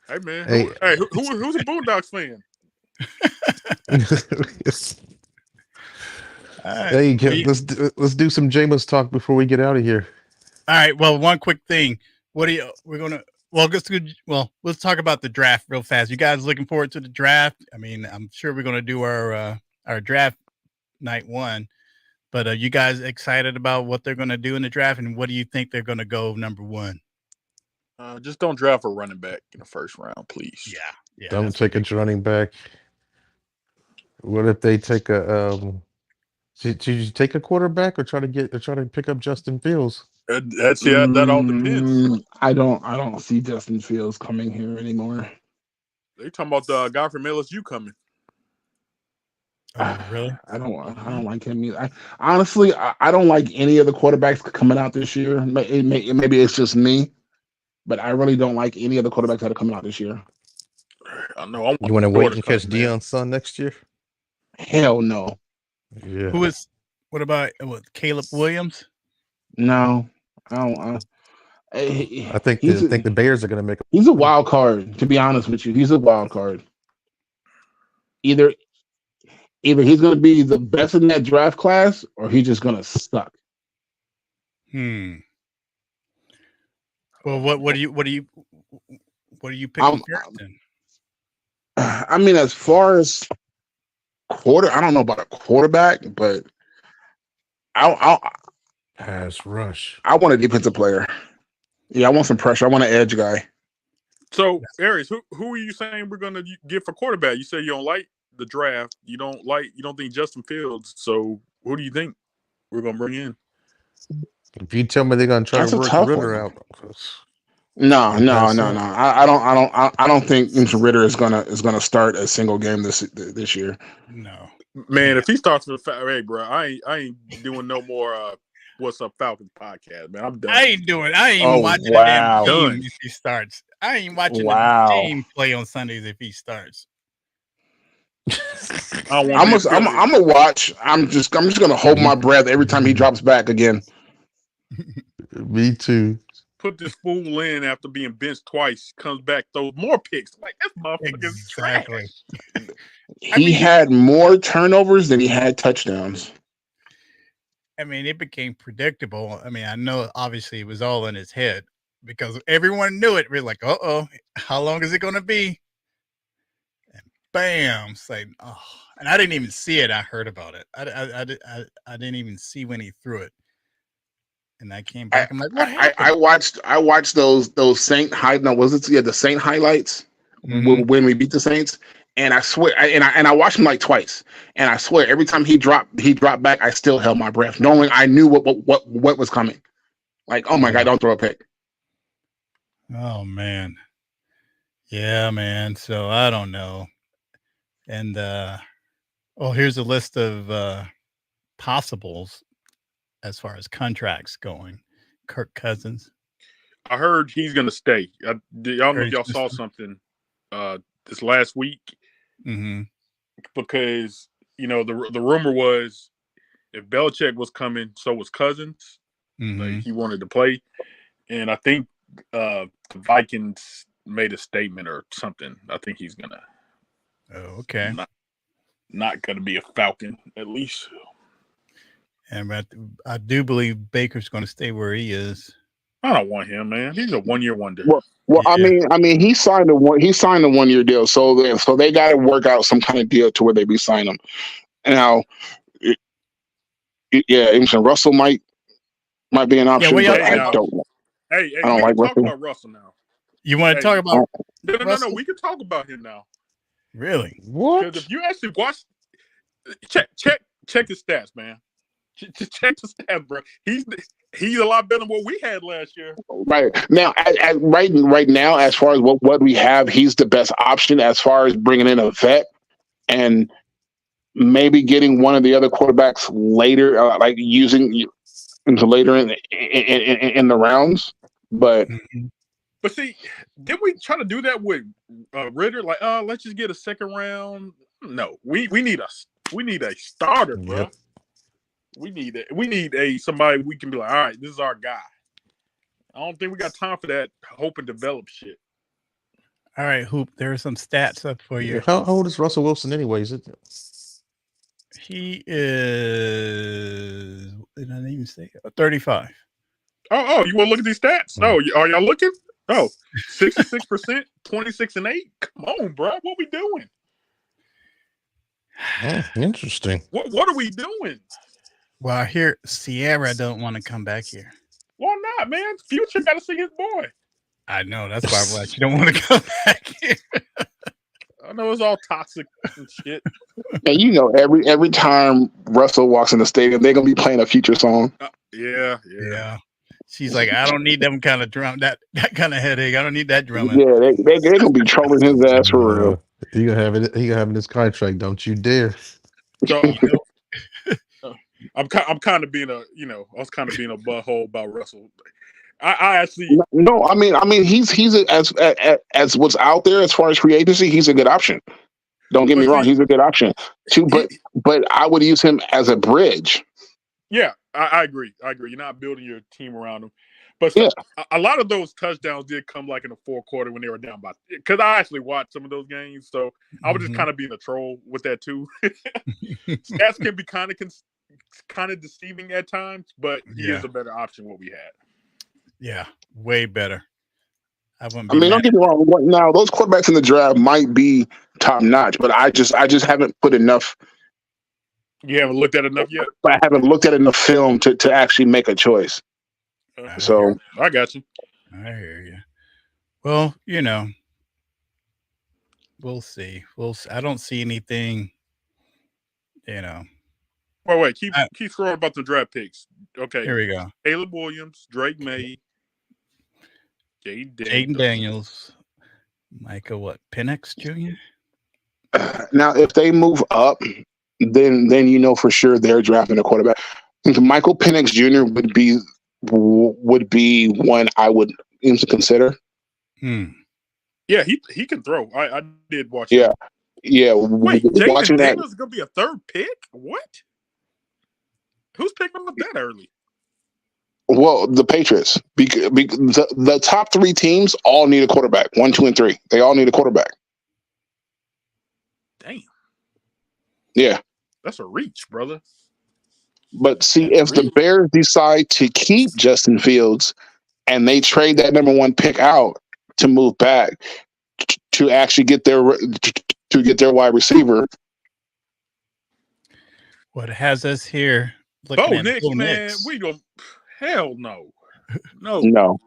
Hey man, who's a Boondocks fan? Hey, let's do some Jameis talk before we get out of here. All right. Well, one quick thing. Let's talk about the draft real fast. You guys looking forward to the draft? I mean, I'm sure we're gonna do our draft night one, but you guys excited about what they're gonna do in the draft, and what do you think they're gonna go number one? Just don't draft a running back in the first round, please. Yeah. Don't take a running back. What if they take a Should you take a quarterback or try to pick up Justin Fields? That all depends. I don't see Justin Fields coming here anymore. They talking about the guy from LSU coming. Oh, really? I don't like him either. Honestly, I don't like any of the quarterbacks coming out this year. Maybe it's just me, but I really don't like any of the quarterbacks that are coming out this year. I know. You want to wait and catch Deion's son next year? Hell no. Yeah. What about Caleb Williams? No, I don't. I think the Bears are going to make. He's a wild card. To be honest with you, he's a wild card. Either he's going to be the best in that draft class, or he's just going to suck. Well, what do you picking first then? I mean, as far as I don't know about a quarterback, but I Pass rush. I want a defensive player. Yeah, I want some pressure. I want an edge guy. So, Aries, who are you saying we're gonna get for quarterback? You say you don't like the draft. You don't think Justin Fields. So, who do you think we're gonna bring in? If you tell me they're gonna try That's to a work tough Ritter one. out, No. pass up. I don't think Ritter is gonna start a single game this year. No. Man, Yeah. if he starts with hey, bro, I ain't doing no more What's Up Falcons podcast, man. I'm done. I ain't even Oh, watching the damn wow. team Done. if he starts. I ain't watching the Wow. team play on Sundays if he starts. I don't want to. I'm gonna watch. I'm just gonna hold my breath every time he drops back again. Me too. Put this fool in after being benched twice, comes back, throws more picks. Like, this motherfucker's Exactly. trash. He had more turnovers than he had touchdowns. I mean, it became predictable. I mean, I know obviously it was all in his head because everyone knew it. We're like, how long is it going to be? And bam, saying, oh, and I didn't even see it. I heard about it. I didn't even see when he threw it. And I came back. I'm like, what happened? I watched those Saint the Saint highlights when we beat the Saints, and I swear, I watched him like twice, and I swear every time he dropped back, I still held my breath, knowing I knew what was coming. Like, oh my God, don't throw a pick. Oh man, yeah, man. So I don't know. And here's a list of possibles as far as contracts going. Kirk Cousins. I heard he's gonna stay. Y'all know if y'all saw something this last week, because the rumor was if Belichick was coming, so was Cousins. Like, he wanted to play, and I think the Vikings made a statement or something. I think he's gonna. Oh, okay. Not gonna be a Falcon, at least. And I do believe Baker's going to stay where he is. I don't want him, man. He's a 1 year wonder. Well, Yeah. I mean, he signed a 1 year deal, so they got to work out some kind of deal to where they be signing him. Now, Russell might be an option, but I don't know. Hey, I don't we like can talk Russell. about Russell now. You want to talk about No. We can talk about him now. Really? What? Because if you actually watch, check his stats, man. Check the stats, bro. He's a lot better than what we had last year. Right now, right now, as far as what we have, he's the best option as far as bringing in a vet and maybe getting one of the other quarterbacks later, like using into later in the rounds. But see, did we try to do that with Ritter? Like, let's just get a second round. No, we need a starter, bro. Yep. We need somebody we can be like, all right, this is our guy. I don't think we got time for that hope and develop shit. All right, Hoop. There are some stats up for you. How old is Russell Wilson, anyways? He is. Did I even say 35? Oh, you want to look at these stats? Oh, are y'all looking? Oh, 66%, 26-8. Come on, bro. What we doing? Interesting. What are we doing? Well, I hear Sierra don't want to come back here. Why not, man? Future got to see his boy. I know. That's why she don't want to come back here. I know it's all toxic and shit. And every time Russell walks in the stadium, they're gonna be playing a Future song. Yeah. She's like, I don't need them kind of drum, that kind of headache. I don't need that drumming. Yeah, they're gonna be trolling his ass for real. He gonna have it. He gonna have in his contract. Don't you dare. So, I'm kind of being I was kind of being a butthole about Russell. I actually no. I mean, he's as what's out there as far as free agency, he's a good option. Don't get me wrong, he's a good option too. But I would use him as a bridge. Yeah, I agree. You're not building your team around him. But a lot of those touchdowns did come like in the fourth quarter when they were down by. Because I actually watched some of those games, so I was just kind of being a troll with that too. Stats can be kind of deceiving at times, but he is a better option than what we had. Yeah, way better. I wouldn't I be mean, don't mad. get me wrong. Right now, those quarterbacks in the draft might be top notch, but I just haven't put enough. You haven't looked at enough yet. I haven't looked at enough film to actually make a choice. So I got you. I hear you. Well, you know, we'll see. I don't see anything. You know. Wait. Keep scrolling about the draft picks. Okay. Here we go. Caleb Williams, Drake May, Jaden Daniels, Micah, Penix Jr. now, if they move up, then you know for sure they're drafting a quarterback. I think Michael Penix Jr. would be one I would even consider. Yeah, he can throw. I did watch. Yeah, yeah. Wait, watching Jaden that. Daniels is gonna be a third pick? What? Who's picking him up that early? Well, the Patriots. The top three teams all need a quarterback. 1, 2, and 3. They all need a quarterback. Damn. Yeah. That's a reach, brother. But see, if the Bears decide to keep Justin Fields and they trade that number 1 pick out to move back to actually get their wide receiver. What has us here? Bo Nix, man, we don't. Hell no. No.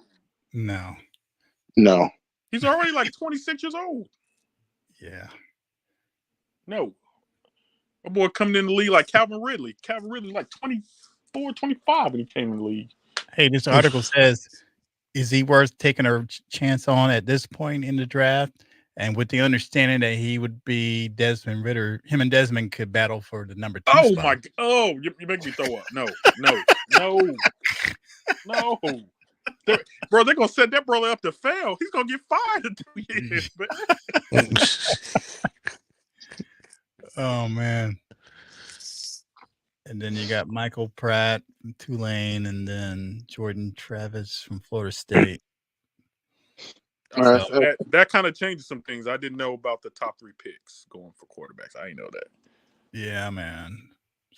He's already like 26 years old. Yeah. No. My boy coming in the league like Calvin Ridley. Calvin Ridley like 24, 25 when he came in the league. Hey, this article says, is he worth taking a chance on at this point in the draft? And with the understanding that he would be Desmond Ridder, him and Desmond could battle for the number 2 spot. spot. You make me throw up. No. Bro, they're going to set that brother up to fail. He's going to get fired in 2 years. Oh, man. And then you got Michael Pratt from Tulane and then Jordan Travis from Florida State. That kind of changes some things. I didn't know about the top 3 picks going for quarterbacks. I didn't know that. Yeah, man.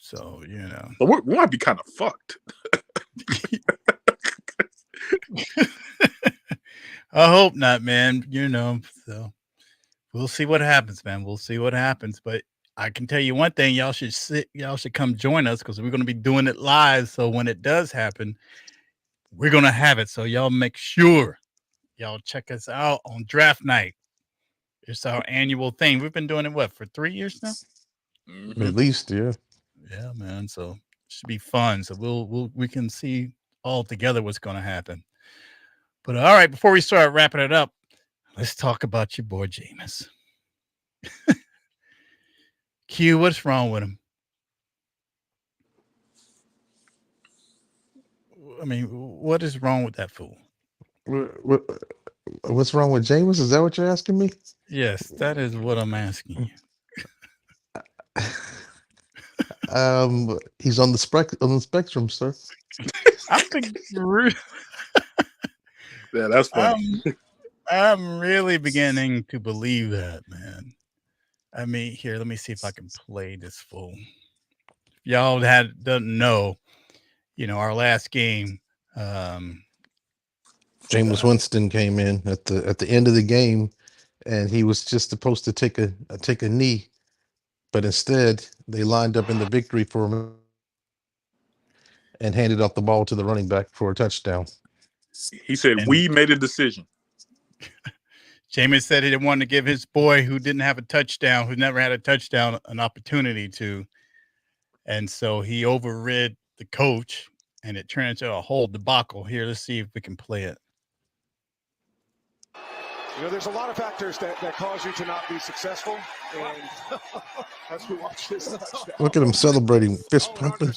So, you know. So we might be kind of fucked. I hope not, man. You know, so we'll see what happens, man. We'll see what happens. But I can tell you one thing, y'all should come join us because we're going to be doing it live. So when it does happen, we're going to have it. So y'all make sure y'all check us out on draft night. It's our annual thing. We've been doing it, for 3 years now? Mm-hmm. At least, yeah. Yeah, man. So it should be fun. So we can see all together what's going to happen. But all right, before we start wrapping it up, let's talk about your boy Jameis. Q, what's wrong with him? I mean, what is wrong with that fool? What's wrong with Jameis? Is that what you're asking me? Yes, that is what I'm asking you. He's on the spectrum, sir. I think yeah, that's funny. I'm really beginning to believe that, man. I mean, here, let me see if I can play this fool. If y'all doesn't know, you know, our last game. Jameis Winston came in at the end of the game, and he was just supposed to take a knee, but instead they lined up in the victory for him and handed off the ball to the running back for a touchdown. He said, "We made a decision." Jameis said he didn't want to give his boy who didn't have a touchdown, who never had a touchdown, an opportunity to. And so he overrid the coach, and it turned into a whole debacle. Here, let's see if we can play it. You know, there's a lot of factors that cause you to not be successful. And as we watch this touchdown. Look at him celebrating, fist pumping.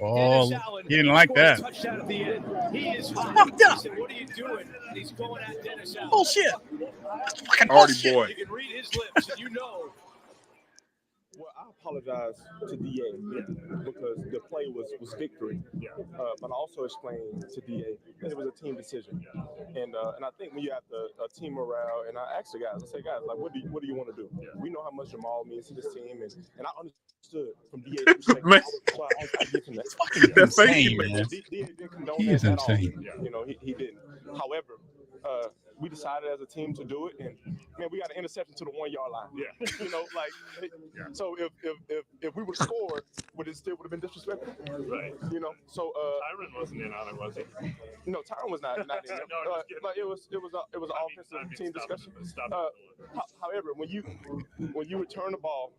Oh, he didn't like that. He is fucked up. What are you doing? And he's going at Dennis Allen. Bullshit. That's fucking bullshit. Boy. You can read his lips, and you know. Well, I apologize to DA because the play was victory. But I also explained to DA that it was a team decision. And I think when you have a team morale, and I asked the guys, I said, guys, like, what do you want to do? We know how much Jamal means to this team, and I understood from DA's perspective. So I give him that. Fucking insane, man. DA didn't condone He is that insane. at all. You know, he didn't. However, we decided as a team to do it, and man, we got an interception to the 1 yard line. Yeah. You know, like so if we would have scored, would it still would have been disrespectful? Right. You know, so Tyron wasn't in on it, was he? no, Tyron was not in there. No, I'm just kidding. But it was an offensive team discussion. However, when you return the ball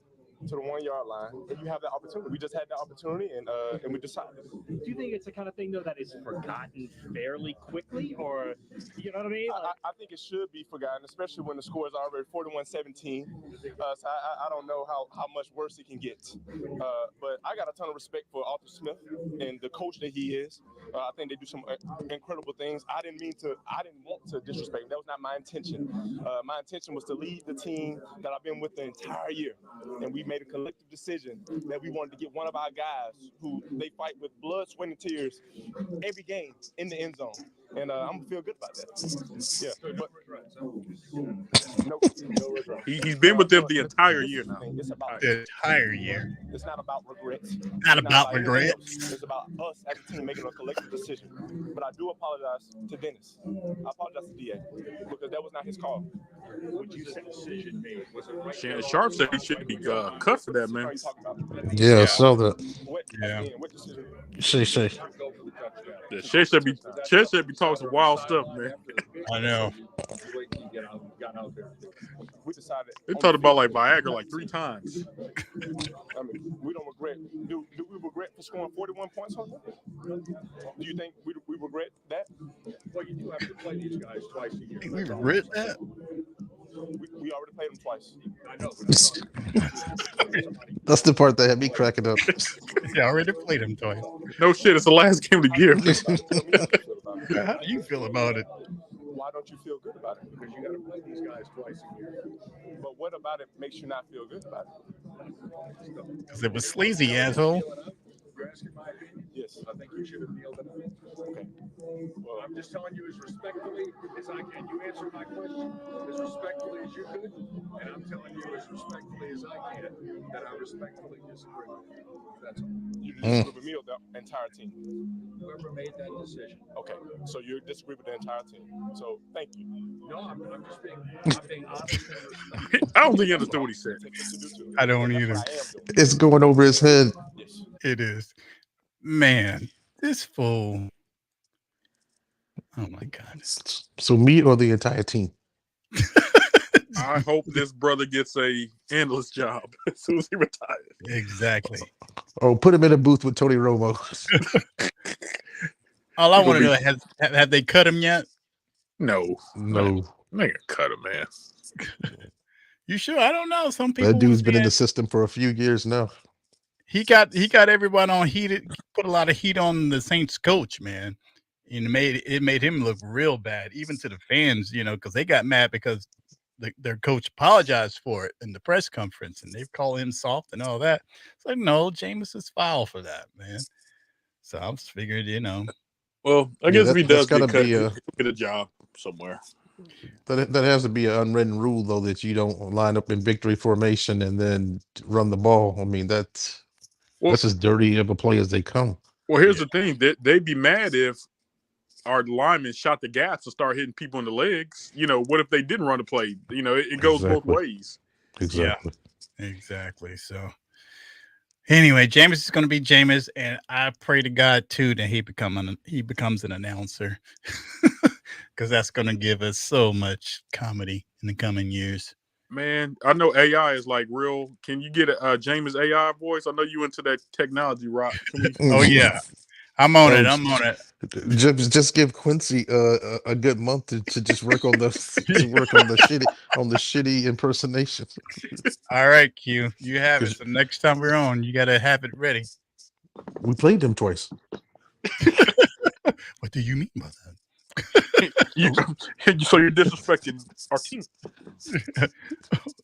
to the 1 yard line, and you have that opportunity. We just had that opportunity, and we decided. Do you think it's the kind of thing though that is forgotten fairly quickly, or you know what I mean? I think it should be forgotten, especially when the score is already 41-17. So I don't know how much worse it can get. But I got a ton of respect for Arthur Smith and the coach that he is. I think they do some incredible things. I didn't want to disrespect him. That was not my intention. My intention was to lead the team that I've been with the entire year, and we made a collective decision that we wanted to get one of our guys who they fight with blood, sweat, and tears every game in the end zone. And I'm gonna feel good about that. Yeah, but no regrets. He's been with them the entire year now. It's about The entire year. It's not about regrets. Not It's about like anything else. regrets. It's about us as a team making a collective decision. But I do apologize to Dennis. I apologize to DA because that was not his call. Would you say decision made? Was it right? Shannon Sharp said he should be cut for that, What are man. you talking about? Yeah, I saw that. What, Yeah. again, what decision? Say. Yeah, Shay should be talking some wild stuff, man. I know. We decided. They talked about like Viagra like 3 times. I mean, we don't regret. Do we regret for scoring 41 points on them? Do you think we regret that? Well, you do have to play these guys twice a year. We regret that. We already played them twice. I know. That's the part that had me cracking up. You already played him twice. No shit, it's the last game of the year. How do you feel about it? Why don't you feel good about it? Because you got to play these guys twice a year. But what about it makes you not feel good about it? Because it was sleazy, asshole. You're asking my opinion? Yes. I think you should have nailed it. Okay. Well, I'm just telling you as respectfully as I can. You answer my question as respectfully as you could, and I'm telling you as respectfully as I can that I respectfully disagree with you. That's all. You disagree with me or the entire team? Whoever made that decision. Okay. So you disagree with the entire team. So thank you. No, I'm just being honest and respectful. I don't think he understood what he said. I don't either. It's going over his head. Yes. It is. Man, this fool. Oh my God. So me or the entire team? I hope this brother gets a endless job as soon as he retires. Exactly. Oh, put him in a booth with Tony Romo. All I want to know, have they cut him yet? No. No. I'm not gonna cut him, man. You sure? I don't know. Some people. That dude's been in saying the system for a few years now. he got everyone on heated. Put a lot of heat on the Saints coach, man. And it made him look real bad, even to the fans, because they got mad because their coach apologized for it in the press conference, and they call him soft and all that. It's like, no, Jameis is foul for that, man. So I just figured, Well, I guess if he does gotta get cut, be he'll get a job somewhere. That has to be an unwritten rule, though, that you don't line up in victory formation and then run the ball. I mean, that's as dirty of a play as they come. Well, here's the thing: they'd be mad if our linemen shot the gas and start hitting people in the legs. What if they didn't run the play? It goes both ways. Exactly. Yeah, exactly. So anyway, Jameis is going to be Jameis, and I pray to God too that he becomes an announcer, because that's going to give us so much comedy in the coming years. Man, I know AI is like real. Can you get a Jameis AI voice? I know you into that technology, Rock. Oh yeah, I'm on it. I'm on it. Just give Quincy a good month to just work on the shitty impersonation. All right, Q, you have it. So next time we're on, you got to have it ready. We played them twice. What do you mean by that? So you're disrespecting our team.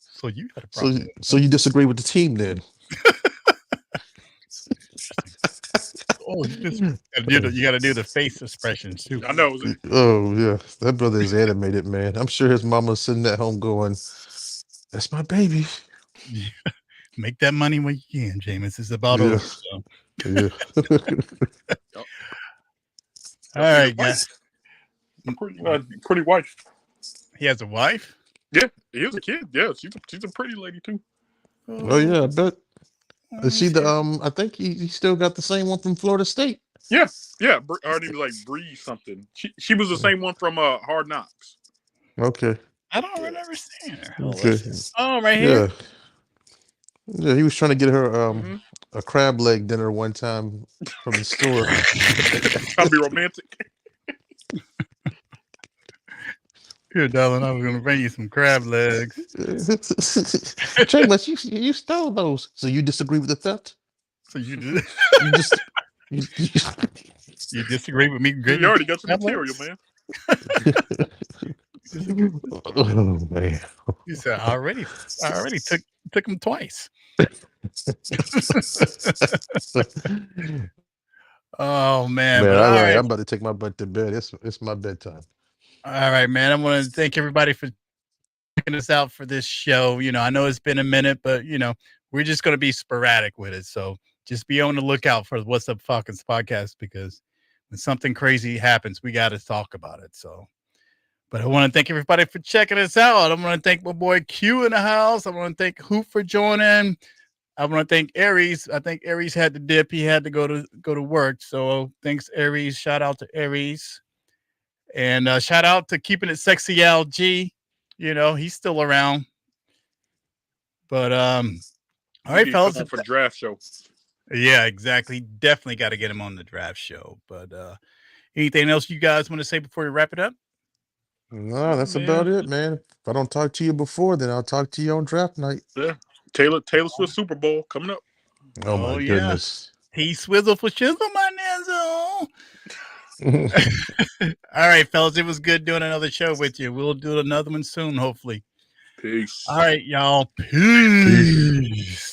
So you got a problem. So you disagree with the team then? Oh, you got to do the face expressions too. I know. Oh yeah, that brother is animated, man. I'm sure his mama's sitting at home going, "That's my baby." Yeah. Make that money when you can, Jameis. It's about over. So. Yeah. All right, guys. Pretty wife. He has a wife? Yeah, he was a kid. Yeah, she's a pretty lady too. Oh yeah, I bet. Let Is me she see. the I think he still got the same one from Florida State. Yeah. Her name was like Bree something. She was the same one from Hard Knocks. Okay. I don't remember seeing her. Okay. Oh, right here. Yeah, he was trying to get her Mm-hmm. a crab leg dinner one time from the store. Trying to be romantic. Here, darling, I was gonna bring you some crab legs. Chambers, you stole those. So you disagree with the theft? So you did. You just you, You disagree with me? You already got your crab material, legs? man. Oh man. You said I already took him twice. Oh man, Man, but all all right, right. I'm about to take my butt to bed. It's my bedtime. All right, man. I want to thank everybody for checking us out for this show. I know it's been a minute, but we're just going to be sporadic with it. So just be on the lookout for What's Up Falcons podcast, because when something crazy happens, we got to talk about it. So, but I want to thank everybody for checking us out. I want to thank my boy Q in the house. I want to thank Hoop for joining. I want to thank Aries. I think Aries had to dip. He had to go to work. So thanks, Aries. Shout out to Aries. And shout out to Keeping It Sexy LG. He's still around. But all right, fellas. For draft show. Yeah, exactly. Definitely got to get him on the draft show. But anything else you guys want to say before we wrap it up? No, that's about it, man. If I don't talk to you before, then I'll talk to you on draft night. Yeah. Taylor Swift Super Bowl coming up. Oh my goodness. He swizzle for shizzle, my Nanzo. All right, fellas. It was good doing another show with you. We'll do another one soon, hopefully. Peace. All right, y'all. Peace.